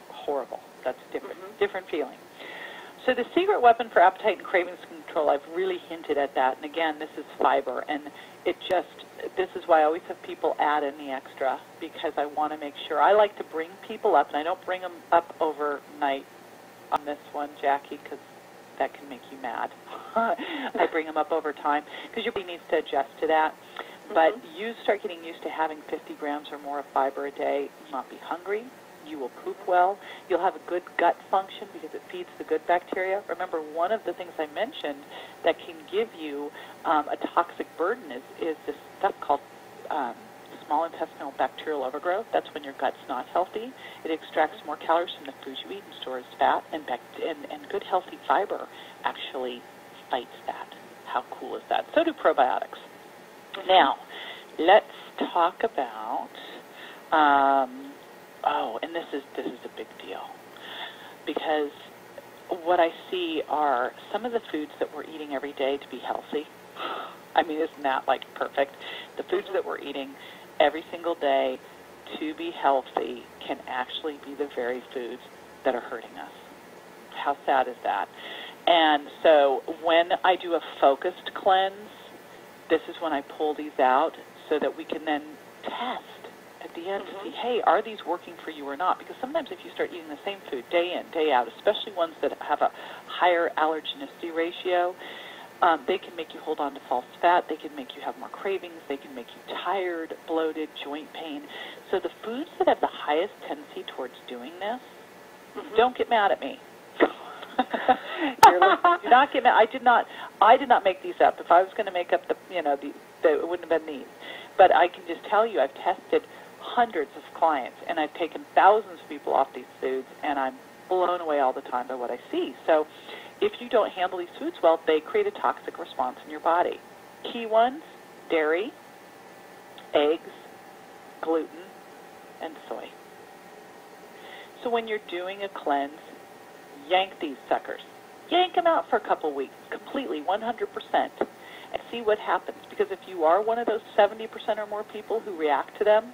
[SPEAKER 2] horrible. That's different feeling. So the secret weapon for appetite and cravings control, I've really hinted at that. And again, this is fiber. And this is why I always have people add in the extra, because I want to make sure. I like to bring people up, and I don't bring them up overnight on this one, Jackie, because that can make you mad. I bring them up over time because your body needs to adjust to that. But you start getting used to having 50 grams or more of fiber a day. You'll not be hungry. You will poop well. You'll have a good gut function because it feeds the good bacteria. Remember, one of the things I mentioned that can give you a toxic burden is this stuff called small intestinal bacterial overgrowth. That's when your gut's not healthy. It extracts more calories from the foods you eat and stores fat, and good healthy fiber actually fights that. How cool is that? So do probiotics. Now, let's talk about, and this is a big deal, because what I see are some of the foods that we're eating every day to be healthy. I mean, isn't that like perfect? The foods that we're eating every single day to be healthy can actually be the very foods that are hurting us. How sad is that? And so when I do a focused cleanse, this is when I pull these out so that we can then test at the end to see, hey, are these working for you or not? Because sometimes if you start eating the same food day in, day out, especially ones that have a higher allergenicity ratio, they can make you hold on to false fat. They can make you have more cravings. They can make you tired, bloated, joint pain. So the foods that have the highest tendency towards doing this, don't get mad at me. Do not get mad. I did not make these up. If I was going to make up it wouldn't have been these. But I can just tell you, I've tested hundreds of clients, and I've taken thousands of people off these foods, and I'm blown away all the time by what I see. So if you don't handle these foods well, they create a toxic response in your body. Key ones: dairy, eggs, gluten, and soy. So when you're doing a cleanse, yank these suckers. Yank them out for a couple weeks, completely, 100%, and see what happens. Because if you are one of those 70% or more people who react to them,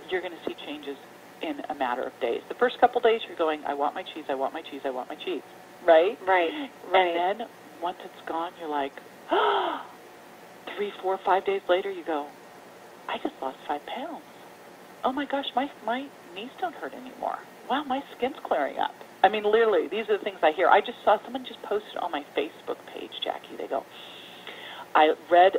[SPEAKER 2] you're going to see changes in a matter of days. The first couple days, you're going, I want my cheese, I want my cheese, I want my cheese. Right?
[SPEAKER 1] Right.
[SPEAKER 2] And then once it's gone, you're like, oh, there's 3, 4, 5 days later, you go, I just lost 5 pounds. Oh my gosh, my knees don't hurt anymore. Wow, my skin's clearing up. I mean, literally, these are the things I hear. I just saw someone just posted on my Facebook page, Jackie. They go, I read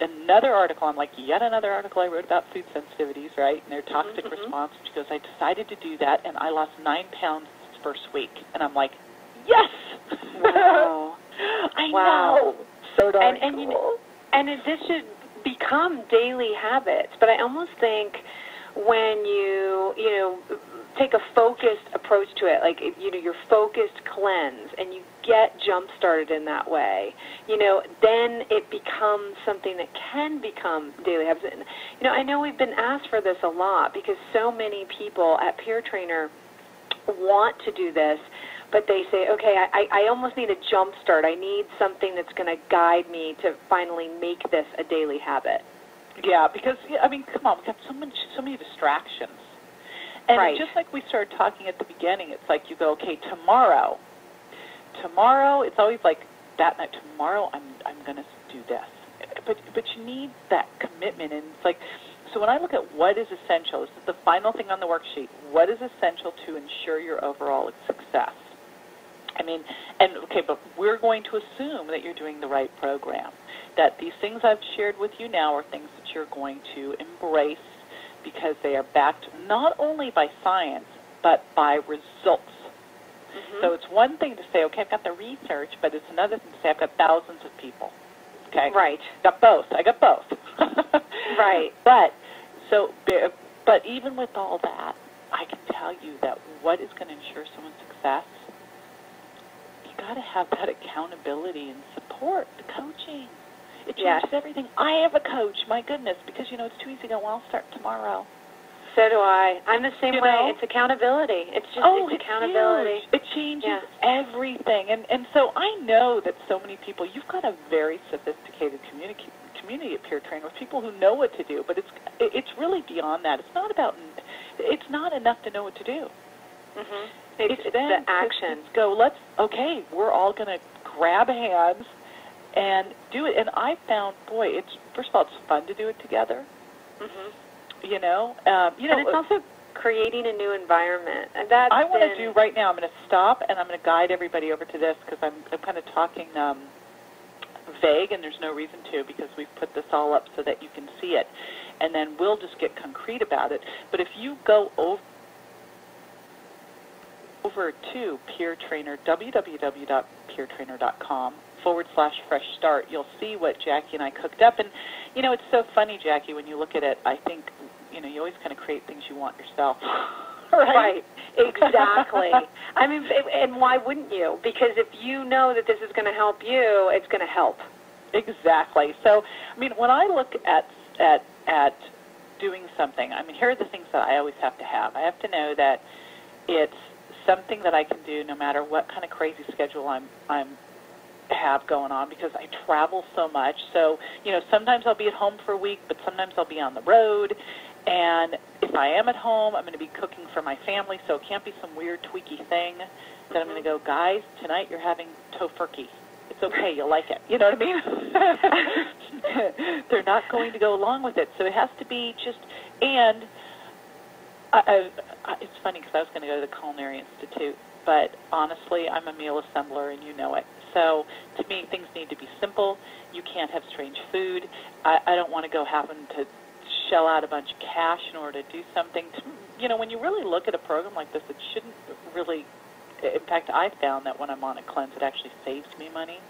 [SPEAKER 2] another article. I'm like, yet another article I wrote about food sensitivities, right, and their toxic response. She goes, I decided to do that, and I lost 9 pounds this first week. And I'm like, yes!
[SPEAKER 1] Wow.
[SPEAKER 2] I know. So darn cool.
[SPEAKER 1] You know, and this should become daily habits. But I almost think when you take a focused approach to it, like, your focused cleanse, and you get jump-started in that way, then it becomes something that can become daily habits. And, I know we've been asked for this a lot because so many people at Peer Trainer want to do this, but they say, okay, I almost need a jump start. I need something that's going to guide me to finally make this a daily habit.
[SPEAKER 2] Yeah, because, I mean, come on, we've got so many distractions. And
[SPEAKER 1] right.
[SPEAKER 2] Just like we started talking at the beginning, it's like you go, okay, tomorrow, it's always like that night, tomorrow I'm going to do this. But you need that commitment. And it's like, so when I look at what is essential, this is the final thing on the worksheet, what is essential to ensure your overall success? I mean, but we're going to assume that you're doing the right program, that these things I've shared with you now are things that you're going to embrace because they are backed not only by science, but by results. Mm-hmm. So it's one thing to say, okay, I've got the research, but it's another thing to say I've got thousands of people. Okay?
[SPEAKER 1] Right.
[SPEAKER 2] I got both.
[SPEAKER 1] Right.
[SPEAKER 2] But even with all that, I can tell you that what is going to ensure someone's success, you got to have that accountability and support, the coaching. It changes everything. I have a coach, my goodness, because, it's too easy to go, well, I'll start tomorrow.
[SPEAKER 1] So do I. I'm the same way. It's accountability. It's just it's accountability.
[SPEAKER 2] Huge. It changes everything. And so I know that so many people, you've got a very sophisticated community at Peer Trainer with people who know what to do, but it's really beyond that. It's not enough to know what to do.
[SPEAKER 1] Mm-hmm. It's the action.
[SPEAKER 2] We're all going to grab hands and do it. And I found, first of all, it's fun to do it together.
[SPEAKER 1] Mm-hmm.
[SPEAKER 2] And
[SPEAKER 1] it's also creating a new environment. And that's
[SPEAKER 2] I want to do right now. I'm going to stop and I'm going to guide everybody over to this because I'm kind of talking vague, and there's no reason to because we've put this all up so that you can see it, and then we'll just get concrete about it. But if you go over to Peer Trainer, www.peertrainer.com/fresh start, you'll see what Jackie and I cooked up. And, it's so funny, Jackie, when you look at it, I think, you always kind of create things you want yourself.
[SPEAKER 1] Right, exactly. I mean, and why wouldn't you? Because if you know that this is going to help you, it's going to help.
[SPEAKER 2] Exactly. So, I mean, when I look at doing something, I mean, here are the things that I always have to have. I have to know that it's something that I can do no matter what kind of crazy schedule I'm have going on, because I travel so much. So, sometimes I'll be at home for a week, but sometimes I'll be on the road. And if I am at home, I'm going to be cooking for my family, so it can't be some weird tweaky thing that I'm going to go, guys, tonight you're having tofurkey. It's okay, you'll like it. You know what I mean? They're not going to go along with it. So it has to be just, and it's funny because I was going to go to the Culinary Institute, but honestly, I'm a meal assembler, and you know it. So to me, things need to be simple. You can't have strange food. I don't want to go having to shell out a bunch of cash in order to do something. When you really look at a program like this, it shouldn't really. In fact, I found that when I'm on a cleanse, it actually saves me money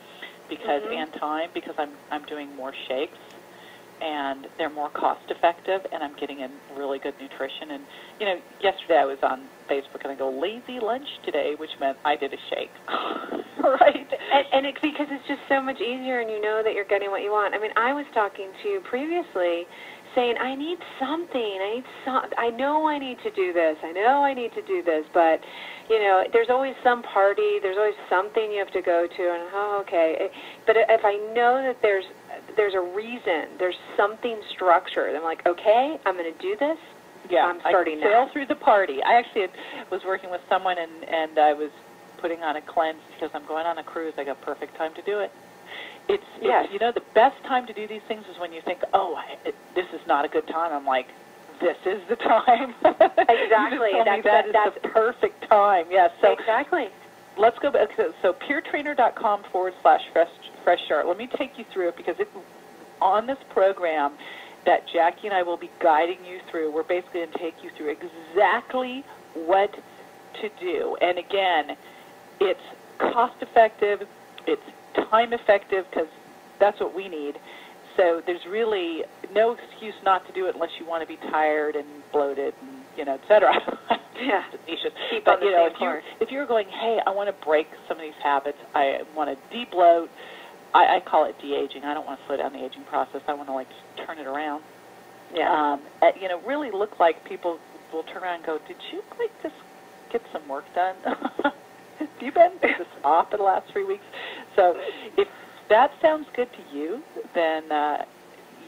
[SPEAKER 2] because and time, because I'm doing more shakes, and they're more cost effective, and I'm getting in really good nutrition. And yesterday I was on Facebook and I go, lazy lunch today, which meant I did a shake. Right.
[SPEAKER 1] And it's because it's just so much easier, and you know that you're getting what you want. I mean, I was talking to you previously saying, I need something. I know I need to do this. I know I need to do this. But, there's always some party. There's always something you have to go to. And, okay. But if I know that there's a reason, there's something structured, I'm like, okay, I'm going to do this.
[SPEAKER 2] Yeah,
[SPEAKER 1] I'm starting
[SPEAKER 2] now. I sail through the party. I actually was working with someone, and I was putting on a cleanse because I'm going on a cruise. I got perfect time to do it. It's you know, the best time to do these things is when you think, oh, this is not a good time. I'm like, this is the time.
[SPEAKER 1] Exactly.
[SPEAKER 2] That's the perfect time. Yes. So
[SPEAKER 1] exactly.
[SPEAKER 2] Let's go back. So peertrainer.com/fresh start. Let me take you through it, because on this program that Jackie and I will be guiding you through, we're basically going to take you through exactly what to do. And again, it's cost-effective, it's time-effective, because that's what we need. So there's really no excuse not to do it unless you want to be tired and bloated and, you know, et cetera.
[SPEAKER 1] Yeah.
[SPEAKER 2] Keep but, you know, if you're going, hey, I want to break some of these habits, I want to de-bloat, I call it de-aging. I don't want to slow down the aging process. I want to, like, turn it around.
[SPEAKER 1] Yeah.
[SPEAKER 2] You know, really look like people will turn around and go, did you, like, just get some work done? Have you been to the spa for the last 3 weeks? So if that sounds good to you, then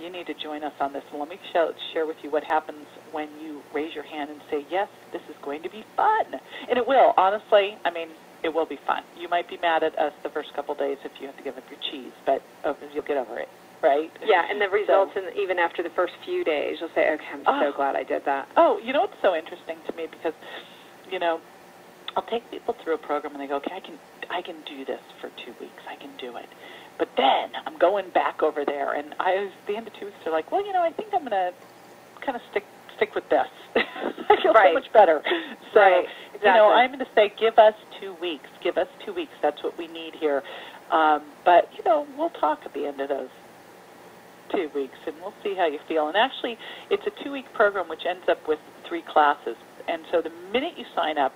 [SPEAKER 2] you need to join us on this. And let me share with you what happens when you raise your hand and say, yes, this is going to be fun. And it will, honestly. I mean, it will be fun. You might be mad at us the first couple of days if you have to give up your cheese, but you'll get over it, right?
[SPEAKER 1] Yeah, and the results, even after the first few days, you'll say, okay, I'm so glad I did that.
[SPEAKER 2] Oh, you know what's so interesting to me? Because, you know, I'll take people through a program and they go, okay, I can do this for 2 weeks. I can do it. But then I'm going back over there, and at the end of 2 weeks, they're like, well, you know, I think I'm going to kind of stick with this. I feel so much better. So,
[SPEAKER 1] exactly.
[SPEAKER 2] You know, I'm going to say, give us 2 weeks. Give us 2 weeks. That's what we need here. But, you know, we'll talk at the end of those 2 weeks, and we'll see how you feel. And actually, it's a 2-week program which ends up with 3 classes. And so the minute you sign up,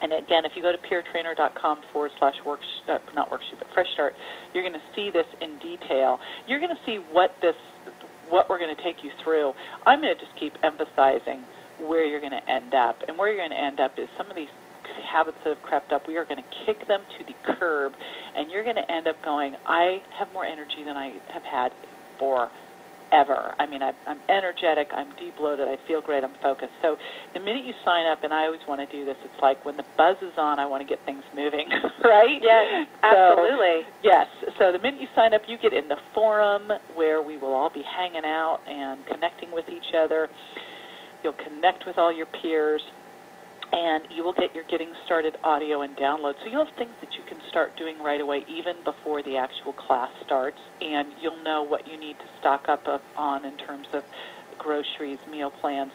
[SPEAKER 2] and again, if you go to peertrainer.com/fresh start, you're going to see this in detail. You're going to see what we're going to take you through. I'm going to just keep emphasizing where you're going to end up. And where you're going to end up is some of these habits that have crept up, we are going to kick them to the curb, and you're going to end up going, I have more energy than I have had forever. I mean, I'm energetic, I'm de-bloated, I feel great, I'm focused. So the minute you sign up, and I always want to do this, it's like when the buzz is on, I want to get things moving, right?
[SPEAKER 1] Yes, absolutely.
[SPEAKER 2] So, yes. So the minute you sign up, you get in the forum where we will all be hanging out and connecting with each other. You'll connect with all your peers, and you will get your Getting Started audio and download. So you'll have things that you can start doing right away, even before the actual class starts, and you'll know what you need to stock up on in terms of groceries, meal plans.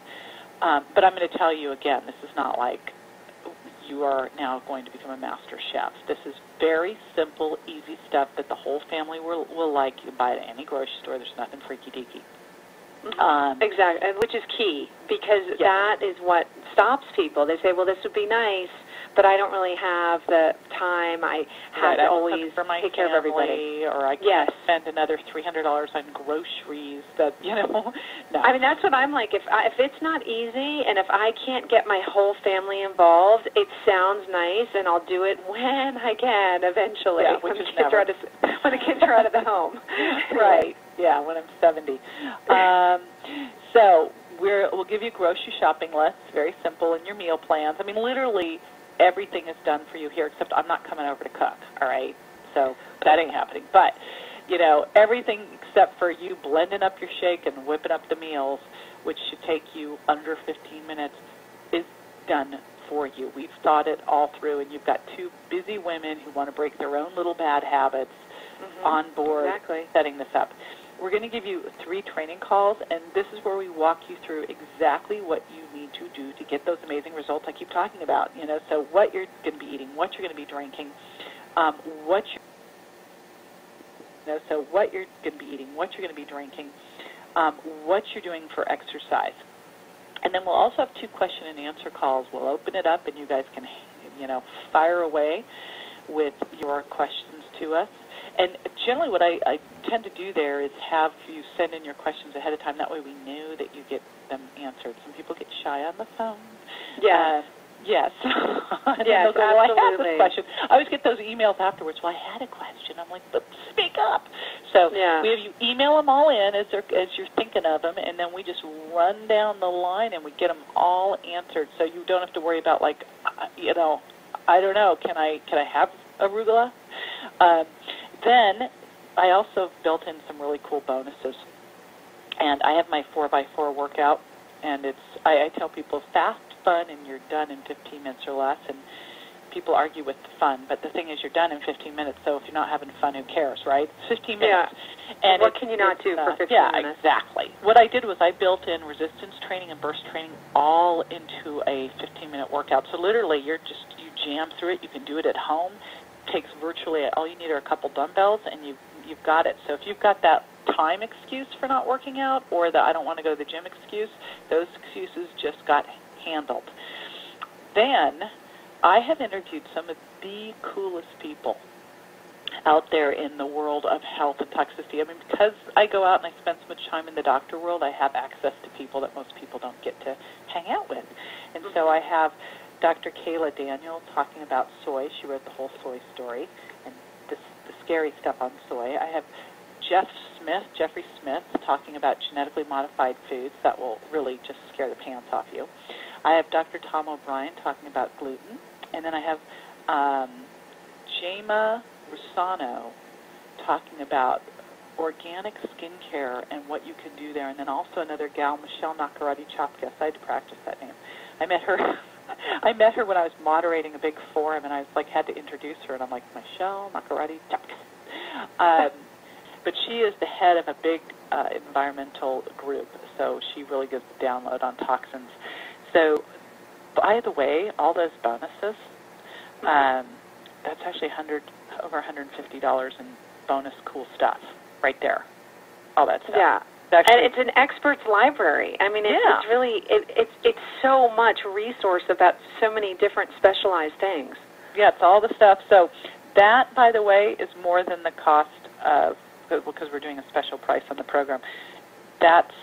[SPEAKER 2] But I'm going to tell you again, this is not like you are now going to become a master chef. This is very simple, easy stuff that the whole family will like. You can buy it at any grocery store. There's nothing freaky-deaky.
[SPEAKER 1] Exactly, which is key, because that is what stops people. They say, well, this would be nice, but I don't really have the time. I have to always take care of everybody.
[SPEAKER 2] Or I can't spend another $300 on groceries. That, you know, no.
[SPEAKER 1] I mean, that's what I'm like. If it's not easy, and if I can't get my whole family involved, it sounds nice, and I'll do it when I can eventually, when the kids are out of the home.
[SPEAKER 2] Right. Yeah, when I'm 70. So we'll give you a grocery shopping list, very simple, and your meal plans. I mean, literally everything is done for you here, except I'm not coming over to cook, all right? So that ain't happening. But, you know, everything except for you blending up your shake and whipping up the meals, which should take you under 15 minutes, is done for you. We've thought it all through, and you've got 2 busy women who want to break their own little bad habits on board setting this up. We're going to give you 3 training calls, and this is where we walk you through exactly what you need to do to get those amazing results I keep talking about. You know, so what you're going to be eating, what you're going to be drinking, what you're doing for exercise. And then we'll also have 2 question and answer calls. We'll open it up, and you guys can, you know, fire away with your questions to us. And generally what I tend to do there is have you send in your questions ahead of time. That way we know that you get them answered. Some people get shy on the phone.
[SPEAKER 1] Yes.
[SPEAKER 2] Yes. And
[SPEAKER 1] yes,
[SPEAKER 2] go, well, I have this question. I always get those emails afterwards. Well, I had a question. I'm like, but speak up. So we have you email them all in as you're thinking of them, and then we just run down the line and we get them all answered. So you don't have to worry about, like, you know, I don't know, can I have arugula? Then I also built in some really cool bonuses. And I have my 4x4 workout, and I tell people fast, fun, and you're done in 15 minutes or less. And people argue with the fun, but the thing is you're done in 15 minutes, so if you're not having fun, who cares, right? It's 15 minutes.
[SPEAKER 1] Yeah. And what can you not do for 15 minutes?
[SPEAKER 2] Yeah, exactly. What I did was I built in resistance training and burst training all into a 15-minute workout. So literally you jam through it. You can do it at home. It takes virtually, all you need are a couple dumbbells, and you've got it. So if you've got that time excuse for not working out, or the I don't want to go to the gym excuse, those excuses just got handled. Then I have interviewed some of the coolest people out there in the world of health and toxicity. I mean, because I go out and I spend so much time in the doctor world, I have access to people that most people don't get to hang out with. And so I have Dr. Kayla Daniel talking about soy. She wrote the whole soy story and the scary stuff on soy. I have Jeffrey Smith, talking about genetically modified foods that will really just scare the pants off you. I have Dr. Tom O'Brien talking about gluten. And then I have Jema Rusano talking about organic skincare and what you can do there. And then also another gal, Michelle Nakaradi-Chapkas. I had to practice that name. I met her when I was moderating a big forum, and I had to introduce her, and I'm like, Michelle Nakaradi-Chapkas. But she is the head of a big environmental group, so she really gives the download on toxins. So, by the way, all those bonuses, that's actually over $150 in bonus cool stuff right there. All that stuff.
[SPEAKER 1] Yeah. And it's an expert's library. I mean, it's really, it's so much resource about so many different specialized things.
[SPEAKER 2] Yeah, it's all the stuff. So that, by the way, is more than the cost of, because we're doing a special price on the program, that's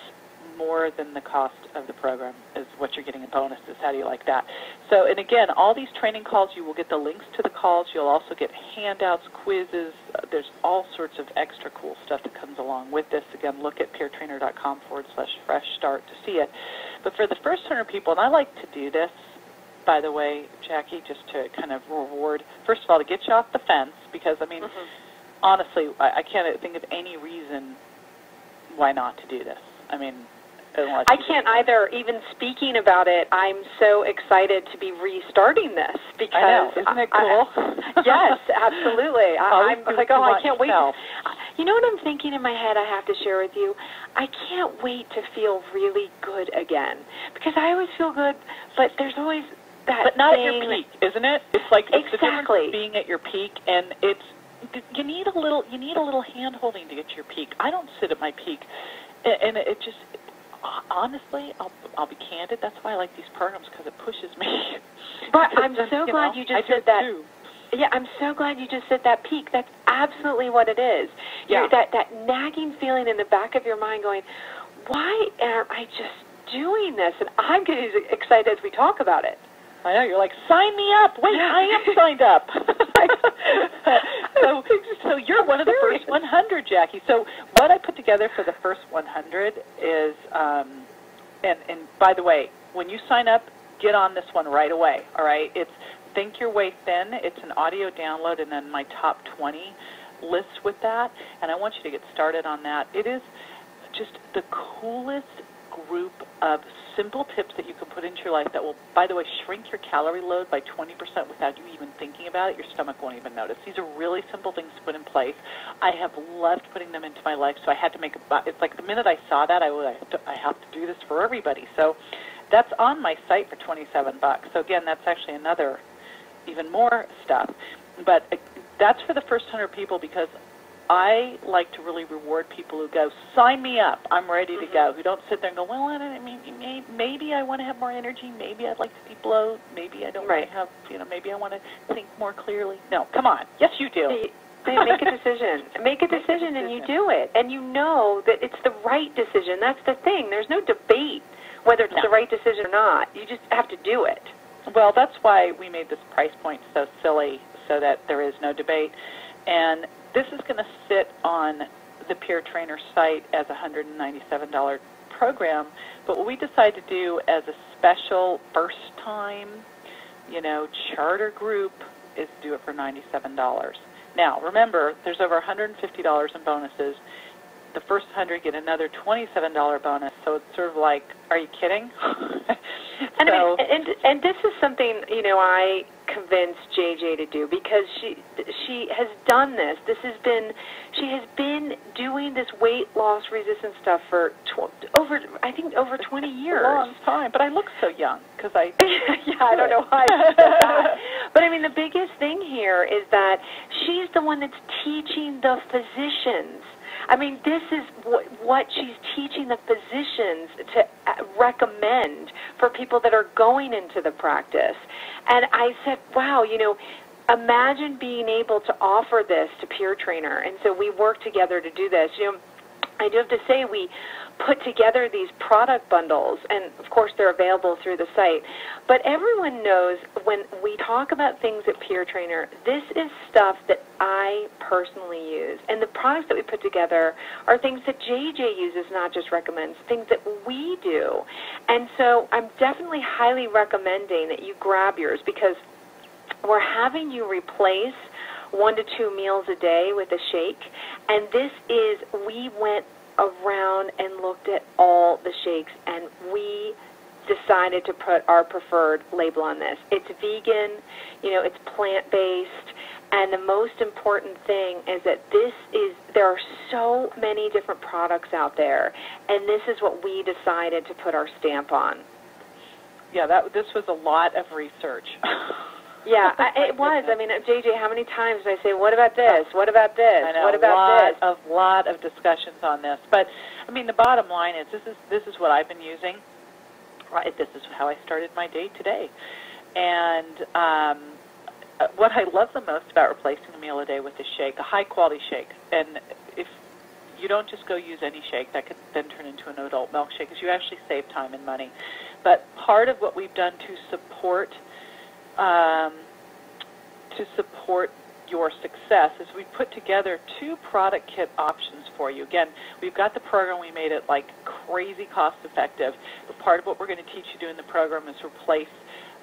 [SPEAKER 2] more than the cost of the program is what you're getting in bonuses. How do you like that? So, and again, all these training calls, you will get the links to the calls. You'll also get handouts, quizzes. There's all sorts of extra cool stuff that comes along with this. Again, look at peertrainer.com/fresh start to see it. But for the first 100 people, and I like to do this, by the way, Jackie, just to kind of reward, first of all, to get you off the fence, because, I mean, honestly, I can't think of any reason why not to do this. I mean,
[SPEAKER 1] I can't either. Even speaking about it, I'm so excited to be restarting this because
[SPEAKER 2] I know. Isn't it cool?
[SPEAKER 1] Yes, absolutely. I'm like, I can't wait. You know what I'm thinking in my head? I have to share with you. I can't wait to feel really good again, because I always feel good, but there's always that.
[SPEAKER 2] But not at your peak, isn't it? It's like it's the difference
[SPEAKER 1] exactly
[SPEAKER 2] being at your peak, and you need a little hand holding to get to your peak. I don't sit at my peak, and it just. Honestly, I'll be candid. That's why I like these programs, because it pushes me.
[SPEAKER 1] But I'm so glad you just said that.
[SPEAKER 2] Too.
[SPEAKER 1] Yeah, I'm so glad you just said that peak. That's absolutely what it is.
[SPEAKER 2] Yeah.
[SPEAKER 1] That nagging feeling in the back of your mind going, why am I just doing this? And I'm getting excited as we talk about it.
[SPEAKER 2] I know. You're like, sign me up. Wait, I am signed up. So you're one of the first 100, Jackie. So what I put together for the first 100 is, and by the way, when you sign up, get on this one right away, all right? It's Think Your Way Thin. It's an audio download, and then my top 20 lists with that, and I want you to get started on that. It is just the coolest group of simple tips that you can put into your life that will, by the way, shrink your calorie load by 20% without you even thinking about it. Your stomach won't even notice. These are really simple things to put in place. I have loved putting them into my life, so I had to make it's like the minute I saw that, I have to do this for everybody. So that's on my site for $27. So again, that's actually another, even more stuff. But that's for the first 100 people, because I like to really reward people who go, sign me up, I'm ready to go, who don't sit there and go, well, maybe I want to have more energy, maybe I'd like to de-bloat, maybe I don't want to have, maybe I want to think more clearly. No, come on. Yes, you do.
[SPEAKER 1] They make a decision. Make a decision, and you do it. And you know that it's the right decision. That's the thing. There's no debate whether it's the right decision or not. You just have to do it.
[SPEAKER 2] Well, that's why we made this price point so silly, so that there is no debate. And this is going to sit on the Peer Trainer site as a $197 program, but what we decided to do as a special first-time, charter group is do it for $97. Now, remember, there's over $150 in bonuses. The first 100 get another $27 bonus. So it's sort of like, are you kidding?
[SPEAKER 1] And I mean, and this is something, you know, I convinced JJ to do, because she has done this. She has been doing this weight loss resistance stuff for over 20 years.
[SPEAKER 2] A long time, but I look so young because I
[SPEAKER 1] yeah, I don't know why I said that. But I mean, the biggest thing here is that she's the one that's teaching the physicians. I mean, this is what she's teaching the physicians to recommend for people that are going into the practice. And I said, wow, you know, imagine being able to offer this to Peer Trainer. And so we worked together to do this. You know, I do have to say, we put together these product bundles, and of course they're available through the site. But everyone knows when we talk about things at Peer Trainer, this is stuff that I personally use. And the products that we put together are things that JJ uses, not just recommends, things that we do. And so I'm definitely highly recommending that you grab yours, because we're having you replace 1 to 2 meals a day with a shake. And this is, we went around and looked at all the shakes, and we decided to put our preferred label on this. It's vegan, you know, it's plant-based, and the most important thing is that there are so many different products out there, and this is what we decided to put our stamp on.
[SPEAKER 2] Yeah, this was a lot of research.
[SPEAKER 1] Yeah, it was. I mean, JJ, how many times did I say, what about this? What about this?
[SPEAKER 2] I know,
[SPEAKER 1] what about
[SPEAKER 2] a lot of discussions on this. But, I mean, the bottom line is this is what I've been using. Right, this is how I started my day today. And what I love the most about replacing a meal a day with a shake, a high-quality shake, and if you don't just go use any shake that could then turn into an adult milkshake, is you actually save time and money. But part of what we've done to support your success is we put together 2 product kit options for you. Again, we've got the program, we made it like crazy cost effective, but part of what we're going to teach you to do in the program is replace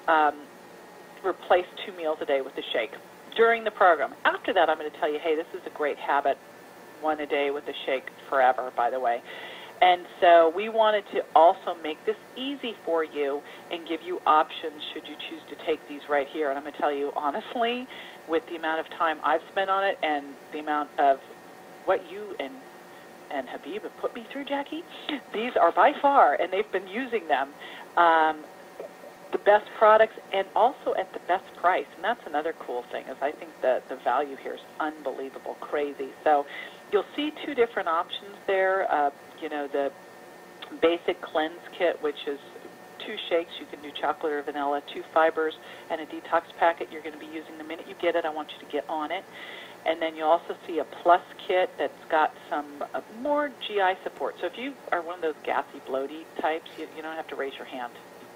[SPEAKER 2] 2 meals a day with a shake during the program. After that, I'm going to tell you, hey, this is a great habit, 1 a day with a shake forever, by the way. And so we wanted to also make this easy for you and give you options should you choose to take these right here. And I'm going to tell you, honestly, with the amount of time I've spent on it and the amount of what you and Habib have put me through, Jackie, these are by far, and they've been using them, the best products, and also at the best price. And that's another cool thing, is I think the value here is unbelievable, crazy. So you'll see 2 different options there. You know, the basic cleanse kit, which is 2 shakes. You can do chocolate or vanilla, 2 fibers, and a detox packet you're going to be using the minute you get it. I want you to get on it. And then you'll also see a plus kit that's got some more GI support. So if you are one of those gassy, bloaty types, you don't have to raise your hand.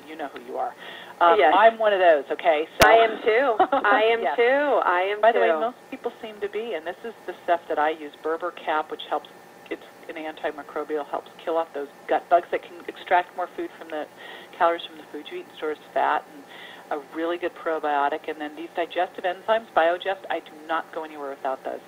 [SPEAKER 2] You know who you are.
[SPEAKER 1] Yes.
[SPEAKER 2] I'm one of those, okay?
[SPEAKER 1] So. I am too. I am
[SPEAKER 2] yes.
[SPEAKER 1] too. I am
[SPEAKER 2] By
[SPEAKER 1] too.
[SPEAKER 2] the way, most people seem to be, and this is the stuff that I use, Berber Cap, which helps. It's an antimicrobial, helps kill off those gut bugs that can extract more food from the calories from the food you eat and stores fat, and a really good probiotic. And then these digestive enzymes, BioGest, I do not go anywhere without those.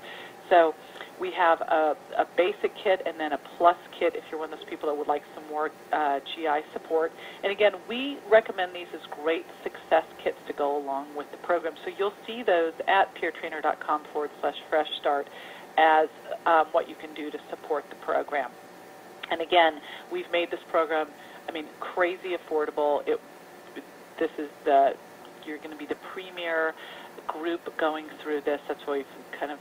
[SPEAKER 2] So we have a basic kit and then a plus kit if you're one of those people that would like some more GI support. And again, we recommend these as great success kits to go along with the program. So you'll see those at peertrainer.com/fresh start as what you can do to support the program. And again, we've made this program, I mean, crazy affordable. You're going to be the premier group going through this. That's why we've kind of,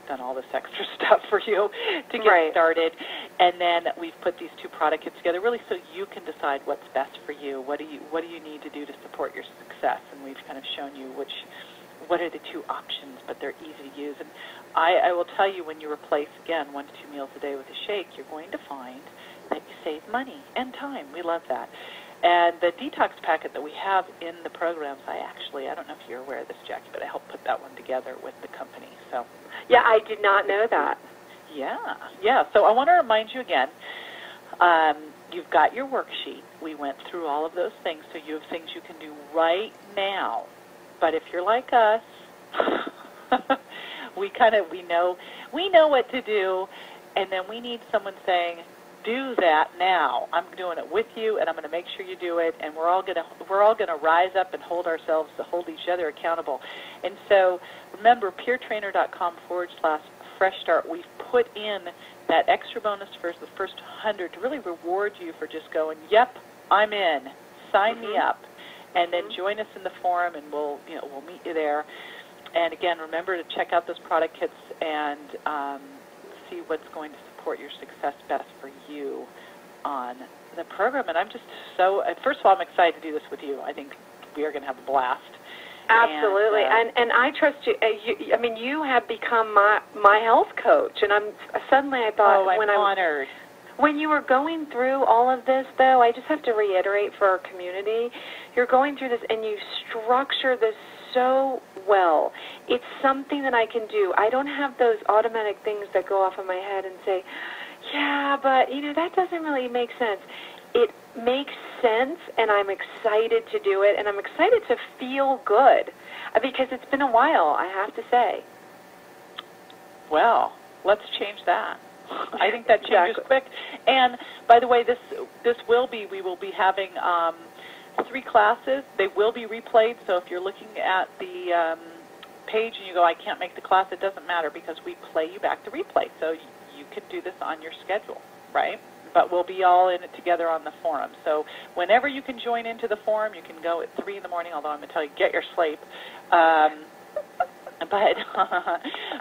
[SPEAKER 2] done all this extra stuff for you to get started. And then we've put these 2 product kits together really so you can decide what's best for you. What do you need to do to support your success? And we've kind of shown you what are the 2 options, but they're easy to use. And I will tell you, when you replace, again, 1 to 2 meals a day with a shake, you're going to find that you save money and time. We love that. And the detox packet that we have in the programs, I don't know if you're aware of this, Jackie, but I helped put that one together with the company. So,
[SPEAKER 1] yeah, I did not know that.
[SPEAKER 2] Yeah. So I want to remind you again, you've got your worksheet. We went through all of those things, so you have things you can do right now. But if you're like us, we know what to do, and then we need someone saying, do that now. I'm doing it with you, and I'm going to make sure you do it, and we're all going to rise up and hold each other accountable. And so remember, peertrainer.com/fresh start. We've put in that extra bonus for the first 100 to really reward you for just going, yep, I'm in. Sign me up, and then join us in the forum, and we'll meet you there. And again, remember to check out those product kits and see what's going to support your success best for you on the program. And I'm just first of all, I'm excited to do this with you. I think we are going to have a blast.
[SPEAKER 1] Absolutely, and I trust you. I mean, you have become my health coach, and I thought
[SPEAKER 2] I'm honored.
[SPEAKER 1] When you were going through all of this, though, I just have to reiterate for our community, you're going through this, and you structure this so well. It's something that I can do. I don't have those automatic things that go off in my head and say, yeah, but, that doesn't really make sense. It makes sense, and I'm excited to do it, and I'm excited to feel good, because it's been a while, I have to say.
[SPEAKER 2] Well, let's change that. I think that changes quick. And by the way, we will be having 3 classes. They will be replayed. So if you're looking at the page and you go, I can't make the class, it doesn't matter because we play you back the replay. So you can do this on your schedule, right? But we'll be all in it together on the forum. So whenever you can join into the forum, you can go at 3 in the morning. Although I'm going to tell you, get your sleep.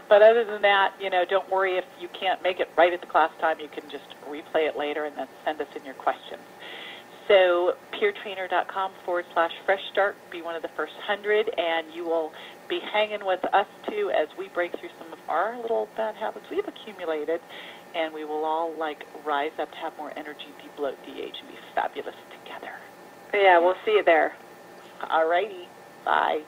[SPEAKER 2] But other than that, don't worry if you can't make it right at the class time. You can just replay it later and then send us in your questions. So peertrainer.com/fresh start, be one of the first 100, and you will be hanging with us too as we break through some of our little bad habits we've accumulated, and we will all rise up to have more energy, de-bloat, de-age, and be fabulous together.
[SPEAKER 1] Yeah, we'll see you there.
[SPEAKER 2] All righty. Bye.